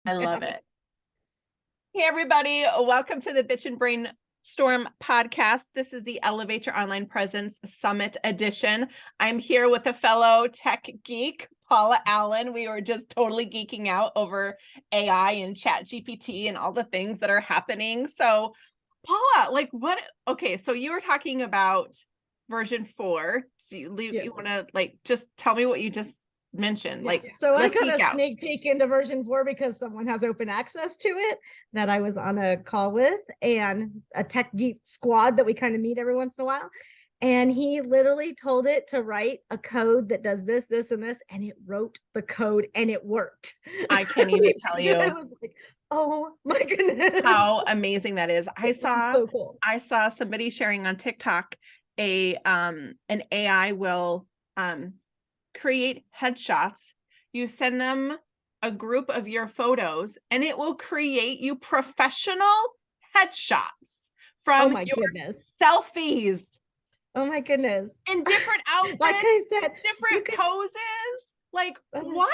I love it. Hey, everybody. Welcome to the Bitch and Brainstorm podcast. This is the Elevate Your Online Presence Summit edition. I'm here with a fellow tech geek, Paula Allen. We were just totally geeking out over AI and ChatGPT and all the things that are happening. So, Paula, okay, so you were talking about version 4. Do you want to just tell me what you just mentioned? So I got a sneak peek into version 4 because someone has open access to it that I was on a call with, and a tech geek squad that we kind of meet every once in a while. And he literally told it to write a code that does this, this, and this, and it wrote the code and it worked. I can't even tell you. I was like, oh my goodness, how amazing that is. So cool. I saw somebody sharing on TikTok an AI will create headshots. You send them a group of your photos and it will create you professional headshots from your selfies. Oh my goodness. In different outfits, like I said, different poses. Like, what?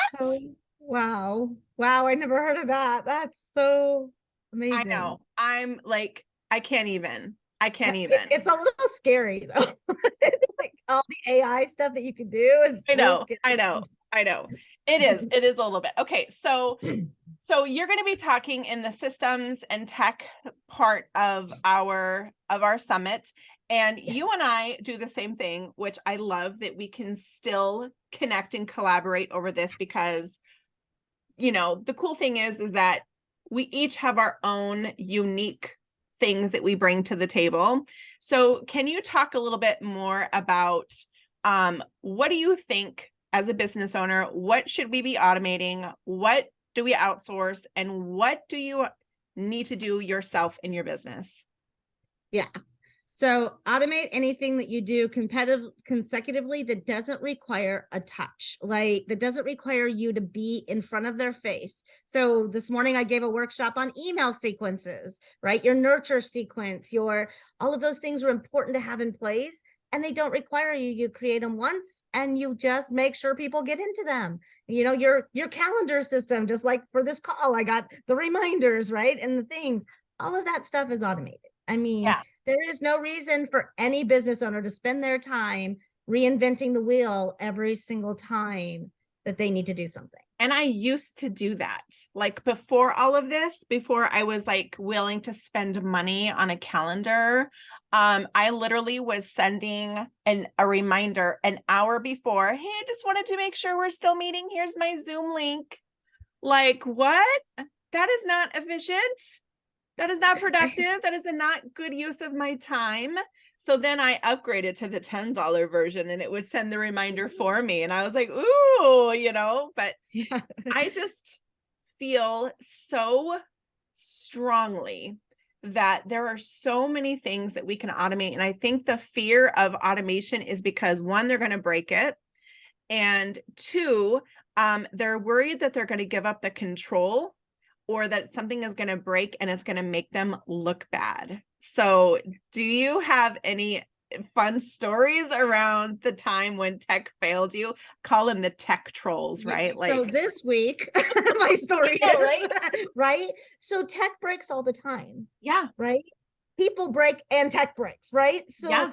Wow. I never heard of that. That's so amazing. I know. I'm like, I can't even. It's a little scary though. It's like all the AI stuff that you can do. I know. It is a little bit. Okay. So you're going to be talking in the systems and tech part of our summit. And you and I do the same thing, which I love that we can still connect and collaborate over this because, the cool thing is that we each have our own unique things that we bring to the table. So can you talk a little bit more about what do you think as a business owner, what should we be automating? What do we outsource? And what do you need to do yourself in your business? Yeah. So automate anything that you do consecutively that doesn't require a touch, that doesn't require you to be in front of their face. So this morning I gave a workshop on email sequences, right? Your nurture sequence, all of those things are important to have in place, and they don't require you. You create them once and you just make sure people get into them. Your calendar system, just like for this call, I got the reminders, right? And the things, all of that stuff is automated. I mean, there is no reason for any business owner to spend their time reinventing the wheel every single time that they need to do something. And I used to do that. Like before all of this, before I was willing to spend money on a calendar, I literally was sending a reminder an hour before. Hey, I just wanted to make sure we're still meeting. Here's my Zoom link. Like, what? That is not efficient. That is not productive. That is a not good use of my time. So then I upgraded to the $10 version and it would send the reminder for me. And I was like, ooh, but I just feel so strongly that there are so many things that we can automate. And I think the fear of automation is because 1, they're going to break it. And 2, they're worried that they're going to give up the control, or that something is going to break and it's going to make them look bad. So do you have any fun stories around the time when tech failed you? Call them the tech trolls, right? So this week, my story is, right? So tech breaks all the time. Yeah. Right? People break and tech breaks, right? So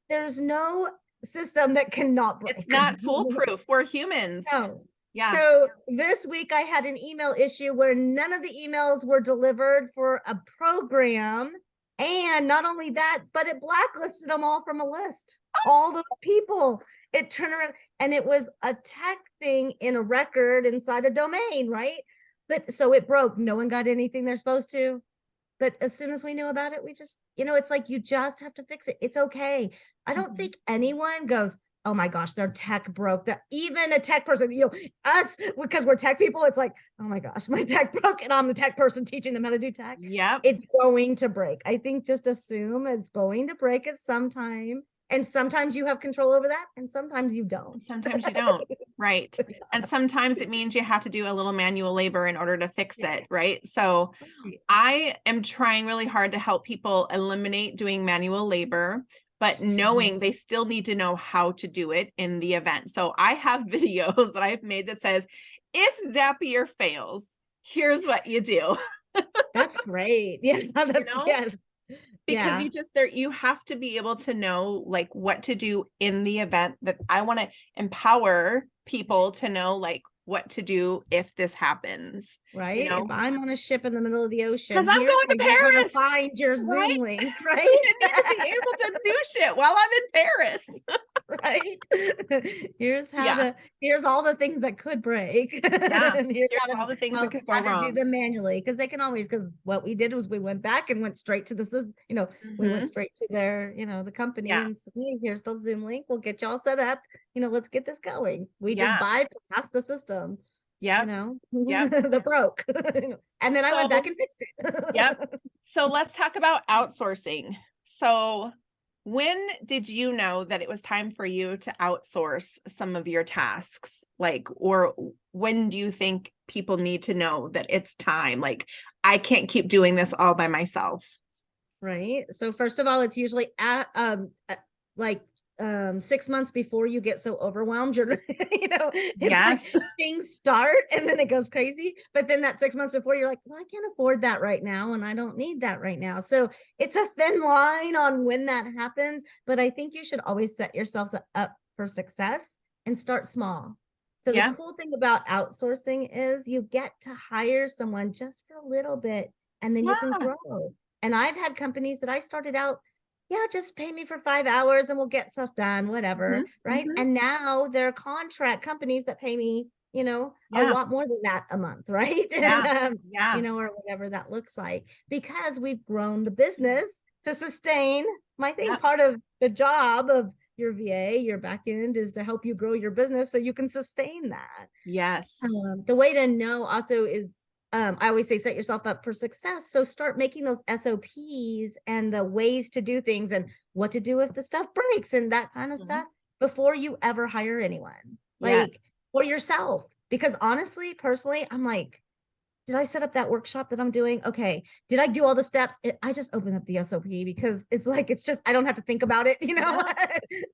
there's no system that cannot break. It's not foolproof. We're humans. No. Yeah. So this week I had an email issue where none of the emails were delivered for a program. And not only that, but it blacklisted them all from a list. All those people, it turned around and it was a tech thing in a record inside a domain, right? But so it broke. No one got anything they're supposed to. But as soon as we knew about it, we just, it's like, you just have to fix it. It's okay. I don't think anyone goes, oh my gosh, their tech broke. That even a tech person, us, because we're tech people, it's like, oh my gosh, my tech broke and I'm the tech person teaching them how to do tech. Yeah, it's going to break. I think just assume it's going to break at some time. And sometimes you have control over that, and sometimes you don't. Sometimes you don't, right? And sometimes it means you have to do a little manual labor in order to fix it, right? So I am trying really hard to help people eliminate doing manual labor, but knowing they still need to know how to do it in the event. So I have videos that I've made that says, if Zapier fails, here's what you do. That's great. Yeah, that's know? yes. Because Yeah, you just you have to be able to know like what to do in the event that I want to empower people to know like what to do if this happens, you right. If know, I'm on a ship in the middle of the because ocean, I'm here's going how to you're going to Paris, find your right? Zoom link, You right? need to be able to do shit while I'm in Paris. Right. Here's how Yeah. to, here's all the things that could break. Yeah. And here's Here's all the things that could go how to do wrong. them manually. Because they can always, because what we did was we went back and went straight to the we went Mhm. straight to their, the company Yeah. and said, hey, here's the Zoom link. We'll get you all set up. Let's get this going. We just Yeah. bypassed the system, Yep. Yep. the broke. And then I went back So, and fixed it. yep. So let's talk about outsourcing. So when did you know that it was time for you to outsource some of your tasks? Like, or when do you think people need to know that it's time? Like, I can't keep doing this all by myself. Right. So first of all, it's usually like 6 months before you get so overwhelmed. It's like Yes. things start and then it goes crazy. But then that 6 months before, you're like, well, I can't afford that right now, and I don't need that right now. So it's a thin line on when that happens. But I think you should always set yourselves up for success and start small. So the Yeah. cool thing about outsourcing is you get to hire someone just for a little bit, and then you can Yeah. grow. And I've had companies that I started out, yeah, just pay me for 5 hours and we'll get stuff done, whatever. Mhm. Right. Mhm. And now they're contract companies that pay me, a Yeah. lot more than that a month. Right. Yeah. And, Yeah. or whatever that looks like, because we've grown the business to sustain. I think Yep. part of the job of your VA, your back end, is to help you grow your business so you can sustain that. Yes. The way to know also is, I always say, set yourself up for success. So start making those SOPs and the ways to do things and what to do if the stuff breaks and that kind of Mhm. stuff before you ever hire anyone, like, Yes. for yourself. Because honestly, personally, I'm like, did I set up that workshop that I'm doing? Okay. Did I do all the steps? I just open up the SOP because it's like, it's just, I don't have to think about it, Yeah.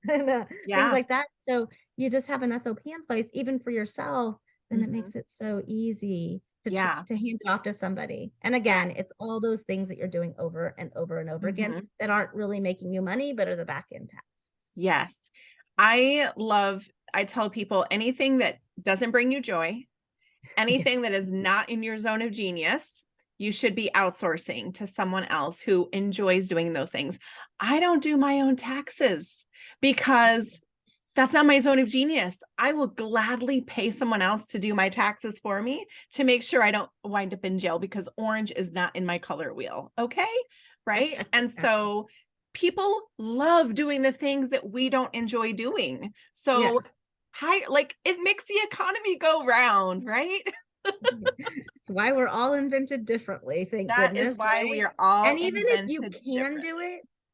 and things Yeah. like that. So you just have an SOP in place, even for yourself, then it Mhm. makes it so easy to, Yeah. to hand it off to somebody. And again, Yes. it's all those things that you're doing over and over and over again Mhm. that aren't really making you money, but are the back end tasks. Yes. I tell people anything that doesn't bring you joy, anything that is not in your zone of genius, you should be outsourcing to someone else who enjoys doing those things. I don't do my own taxes because that's not my zone of genius. I will gladly pay someone else to do my taxes for me to make sure I don't wind up in jail because orange is not in my color wheel. Okay. Right. And so people love doing the things that we don't enjoy doing. So Yes. like it makes the economy go round, right? It's why we're all invented differently, thank That is goodness, why we right? are all And even if you invented can do differently.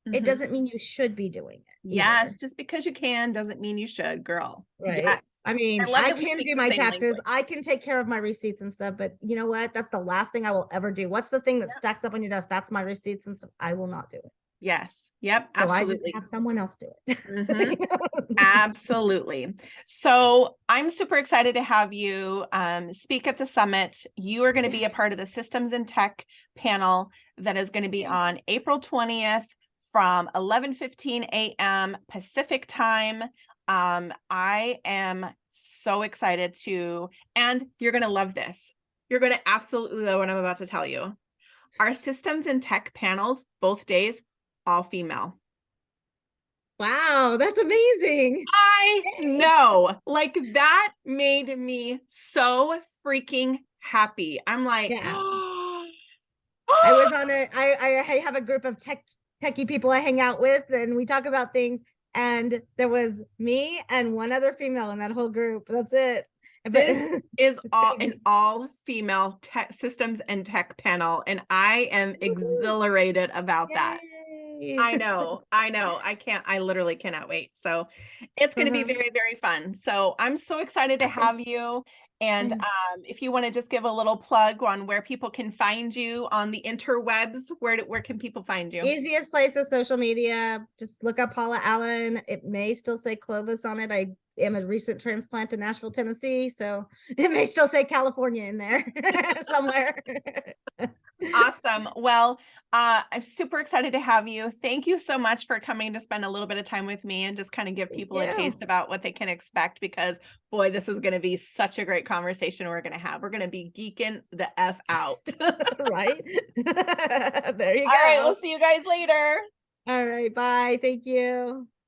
it, it Mhm. doesn't mean you should be doing it Yes, either, just because you can doesn't mean you should, girl. right? Yes. I mean, I love I that we can speak do the my same taxes, language. I can take care of my receipts and stuff, but you know what? That's the last thing I will ever do. What's the thing that Yep. stacks up on your desk? That's my receipts and stuff. I will not do it. Yes. Yep. So I just Absolutely. have someone else do it. Mhm. Absolutely. So I'm super excited to have you speak at the summit. You are going to be a part of the Systems and Tech panel that is going to be on April 20th from 11:15 a.m. Pacific time. I am so excited and you're going to love this. You're going to absolutely love what I'm about to tell you. Our Systems and Tech panels, both days, all female. Wow, that's amazing. I Yay. know, like that made me so freaking happy. I'm like, Yeah. oh, I was on I have a group of techie people I hang out with, and we talk about things. And there was me and one other female in that whole group. That's it. But this is it's all gonna an be all female tech systems and tech panel, and I am woo-hoo. exhilarated about that. Yay. I literally cannot wait. So it's going to be Uh-huh. very, very fun. So I'm so excited to Awesome. have you. And Mm. if you want to just give a little plug on where people can find you on the interwebs, where can people find you? Easiest place is social media. Just look up Paula Allen. It may still say Clovis on it. am a recent transplant to Nashville, Tennessee. So it may still say California in there somewhere. Awesome. Well, I'm super excited to have you. Thank you so much for coming to spend a little bit of time with me and just kind of give people a taste about what they can expect, because boy, this is going to be such a great conversation we're going to have. We're going to be geeking the F out. Right. There you go. All right. We'll see you guys later. All right. Bye. Thank you.